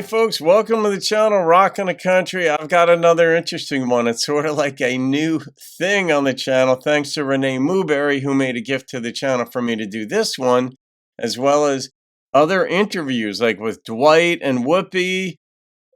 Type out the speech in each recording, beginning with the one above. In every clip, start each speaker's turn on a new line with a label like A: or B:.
A: Hey folks, welcome to the channel Rockin' the Country. I've got another interesting one. It's sort of like a new thing on the channel thanks to Renee Mooberry, who made a gift to the channel for me to do this one, as well as other interviews like with Dwight and Whoopi.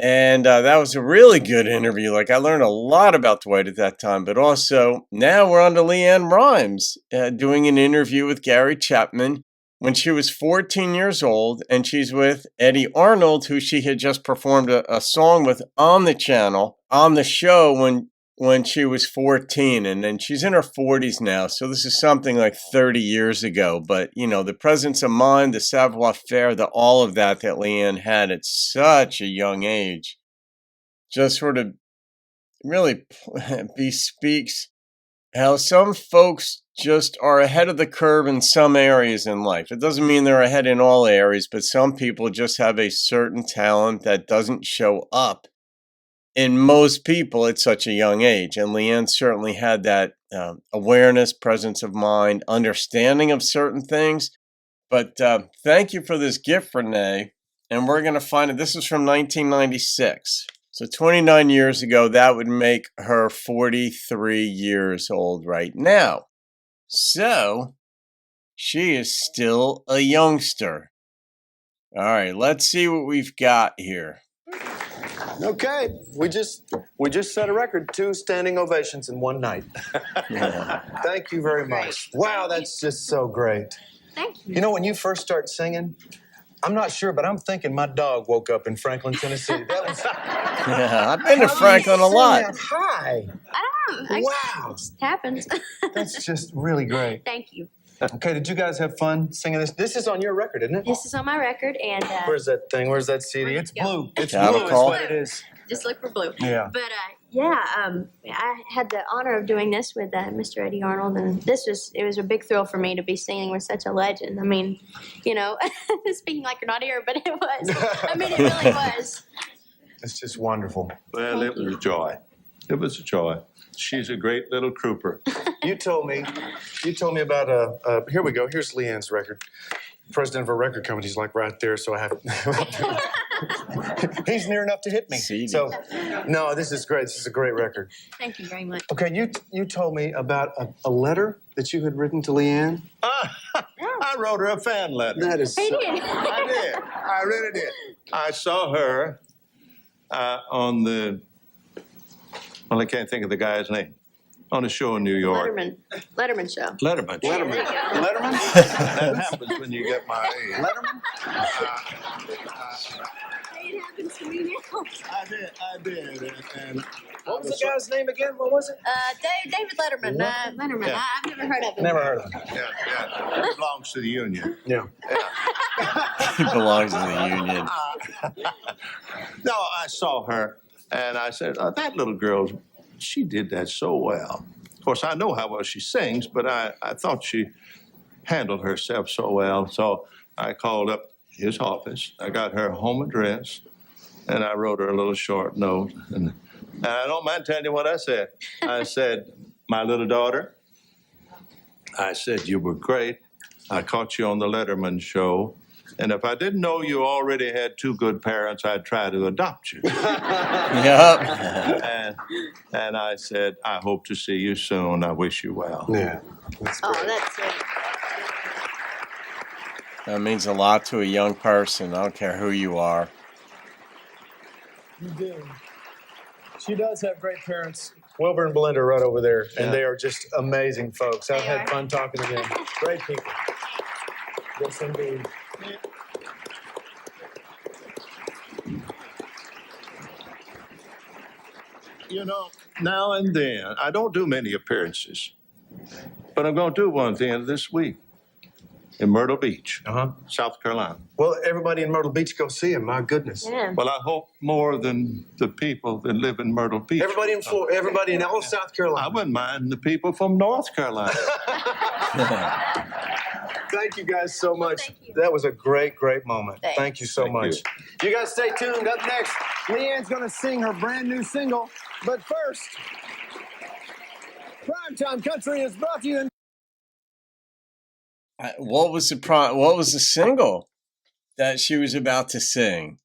A: And that was a really good interview. Like I learned a lot about Dwight at that time, but also now we're on to Leann Rhymes doing an interview with Gary Chapman when she was 14 years old, and she's with Eddy Arnold, who she had just performed a song with on the channel, on the show when she was 14, and then she's in her 40s now, so this is something like 30 years ago, but, you know, the presence of mind, the savoir-faire, all of that Leann had at such a young age just sort of really bespeaks how some folks just are ahead of the curve in some areas in life. It doesn't mean they're ahead in all areas, but some people just have a certain talent that doesn't show up in most people at such a young age. And Leann certainly had that awareness, presence of mind, understanding of certain things. But thank you for this gift, Renee. And we're going to find it. This is from 1996. So 29 years ago, that would make her 43 years old right now. So she is still a youngster. All right, let's see what we've got here.
B: Okay, we just set a record, 2 standing ovations in one night.
A: Yeah.
B: Thank you very much. Wow, that's just so great.
C: Thank you.
B: You know, when you first start singing, I'm not sure, but I'm thinking my dog woke up in Franklin, Tennessee. That was.
A: Yeah, I've been to Franklin a lot.
B: Hi.
C: I don't know.
B: Wow.
C: It just happens.
B: That's just really great.
C: Thank you.
B: Okay, did you guys have fun singing this? This is on your record, isn't it?
C: This is on my record, and
B: Where's that thing? Where's that CD?
C: Where'd
B: It's
C: it go?
B: blue. It's
A: Cattle
B: blue. Is
A: call.
B: what it is.
C: just look for blue.
B: Yeah.
C: But I had the honor of doing this with Mr. Eddy Arnold, and it was a big thrill for me to be singing with such a legend. I mean, you know, speaking like you're not here, but it was. I mean, it really was.
B: It's just wonderful.
D: Well, it was a joy. It was a joy. She's a great little trooper.
B: You told me about here we go. Here's Leann's record. President of a record company is like right there, so I have. He's near enough to hit me.
A: CD.
B: So, no, this is great. This is a great record.
C: Thank you very much.
B: Okay, you told me about a letter that you had written to Leann.
D: I wrote her a fan letter.
B: That is.
C: Hey,
B: So,
C: did.
D: I did. I really did. I saw her on the. Well, I can't think of the guy's name. On a show in New York.
C: Letterman show.
D: Letterman.
C: There you go.
B: Letterman.
D: That happens when you get my age.
B: Letterman.
C: It happens to me now.
D: I did. And
B: What was the guy's name again? What was it?
C: David Letterman. Letterman.
D: Yeah.
C: I've never heard of him.
B: Never heard of him.
D: Yeah. It belongs to the union.
B: Yeah.
A: It belongs to the union.
D: No, I saw her, and I said, that little girl, she did that so well. Of course, I know how well she sings, but I thought she handled herself so well. So I called up his office. I got her home address, and I wrote her a little short note. And I don't mind telling you what I said. I said, my little daughter, I said, you were great. I caught you on the Letterman show. And if I didn't know you already had 2 good parents, I'd try to adopt you.
A: Yep.
D: And I said, I hope to see you soon. I wish you well.
B: Yeah. That's great.
C: Oh, that's it.
A: That means a lot to a young person. I don't care who you are.
B: You do. She does have great parents. Wilbur and Belinda are right over there,
A: Yeah.
B: and they are just amazing folks. I've
C: They
B: had
C: are.
B: fun talking to them. Great people. Yes, indeed.
D: You know, now and then, I don't do many appearances, but I'm going to do one at the end of this week in Myrtle Beach, South Carolina.
B: Well, everybody in Myrtle Beach, go see him. My goodness.
C: Yeah.
D: Well, I hope more than the people that live in Myrtle Beach.
B: Everybody in all South
D: I
B: Carolina.
D: wouldn't mind the people from North Carolina.
B: Thank you guys so much.
C: Thank you.
B: That was a great, great moment.
C: Thanks.
B: Thank you so
D: Thank
B: much. You guys stay tuned. Up next, Leann's going to sing her brand new single. But first, Primetime Country is brought to you in.
A: What was the single that she was about to sing?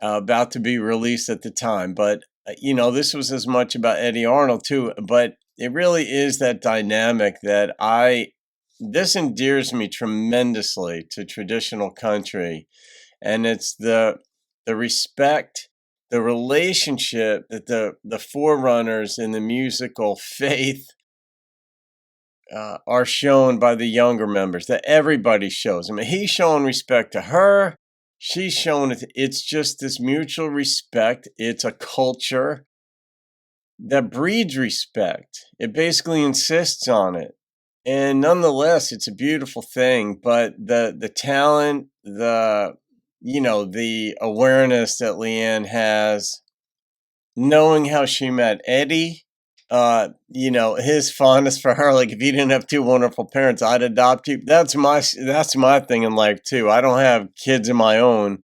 A: about to be released at the time. But, this was as much about Eddy Arnold too, but it really is that dynamic that this endears me tremendously to traditional country. And it's the respect, the relationship that the forerunners in the musical faith are shown by the younger members, that everybody shows. I mean, he's showing respect to her. She's showing it. It's just this mutual respect. It's a culture that breeds respect. It basically insists on it. And nonetheless, it's a beautiful thing. But the talent, the awareness that Leann has, knowing how she met Eddy, his fondness for her, like, if you didn't have two wonderful parents, I'd adopt you. That's my thing in life too. I don't have kids of my own,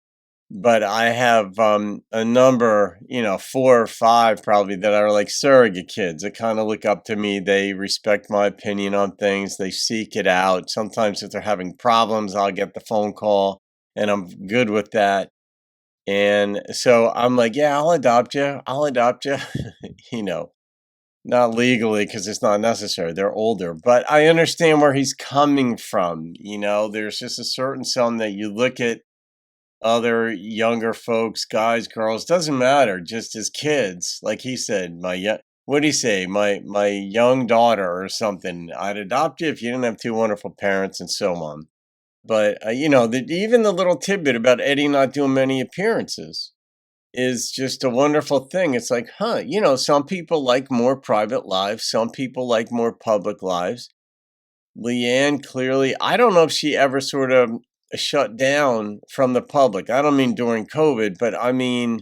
A: but I have a number, 4 or 5 probably, that are like surrogate kids that kind of look up to me. They respect my opinion on things. They seek it out. Sometimes if they're having problems, I'll get the phone call, and I'm good with that. And so I'm like, yeah, I'll adopt you. I'll adopt you. Not legally, because it's not necessary. They're older, but I understand where he's coming from. There's just a certain some that you look at other younger folks, guys, girls, doesn't matter, just as kids. Like he said, what'd he say? My young daughter or something. I'd adopt you if you didn't have two wonderful parents, and so on. But even the little tidbit about Eddy not doing many appearances is just a wonderful thing. It's like, some people like more private lives. Some people like more public lives. Leann, clearly, I don't know if she ever sort of shut down from the public. I don't mean during COVID, but I mean,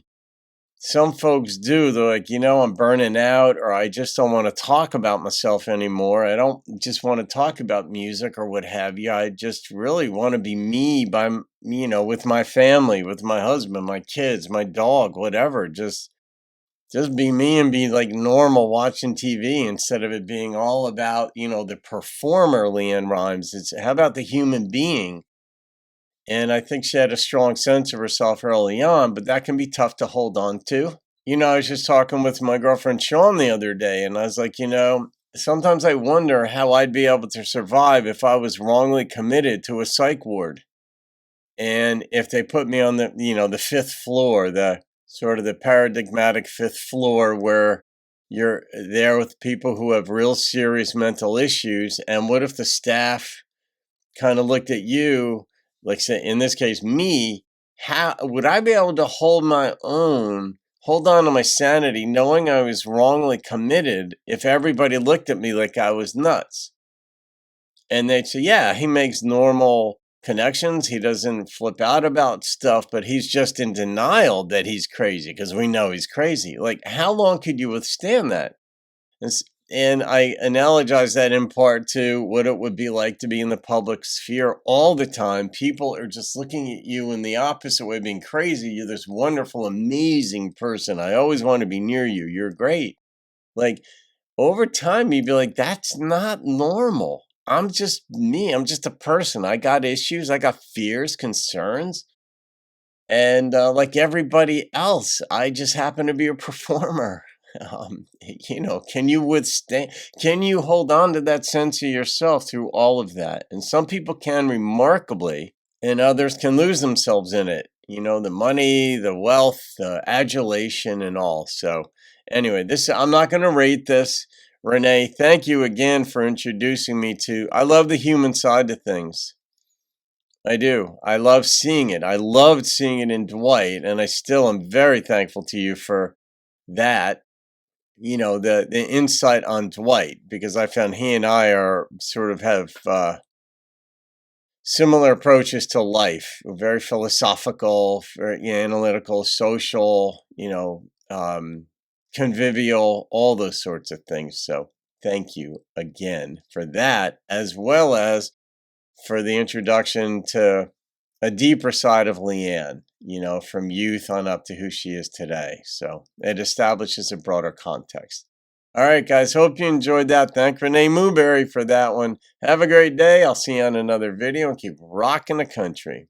A: some folks do. They're like, I'm burning out, or I just don't want to talk about myself anymore. I don't just want to talk about music or what have you. I just really want to be me with my family, with my husband, my kids, my dog, whatever. Just be me and be like normal watching TV, instead of it being all about, the performer, Leann Rhymes. It's how about the human being? And I think she had a strong sense of herself early on, but that can be tough to hold on to. I was just talking with my girlfriend Sean the other day, and I was like, sometimes I wonder how I'd be able to survive if I was wrongly committed to a psych ward. And if they put me on the 5th floor, the sort of the paradigmatic 5th floor, where you're there with people who have real serious mental issues. And what if the staff kind of looked at you, like, say, in this case, me, how would I be able to hold on to my sanity, knowing I was wrongly committed, if everybody looked at me like I was nuts? And they'd say, yeah, he makes normal connections. He doesn't flip out about stuff, but he's just in denial that he's crazy, because we know he's crazy. Like, how long could you withstand that? And I analogize that in part to what it would be like to be in the public sphere all the time. People are just looking at you in the opposite way, being crazy. You're this wonderful, amazing person. I always want to be near you. You're great. Like, over time, you'd be like, that's not normal. I'm just me. I'm just a person. I got issues. I got fears, concerns. And like everybody else, I just happen to be a performer. Can you withstand? Can you hold on to that sense of yourself through all of that? And some people can remarkably, and others can lose themselves in it. The money, the wealth, the adulation, and all. So anyway, I'm not going to rate this. Renee, thank you again for introducing me to. I love the human side of things. I do. I love seeing it. I loved seeing it in Dwight, and I still am very thankful to you for that. The insight on Dwight, because I found he and I are sort of have similar approaches to life. We're very philosophical, very analytical, social, convivial, all those sorts of things. So thank you again for that, as well as for the introduction to a deeper side of Leann, from youth on up to who she is today. So it establishes a broader context. All right, guys, hope you enjoyed that. Thank Renee Mooberry for that one. Have a great day. I'll see you on another video, and keep rocking the country.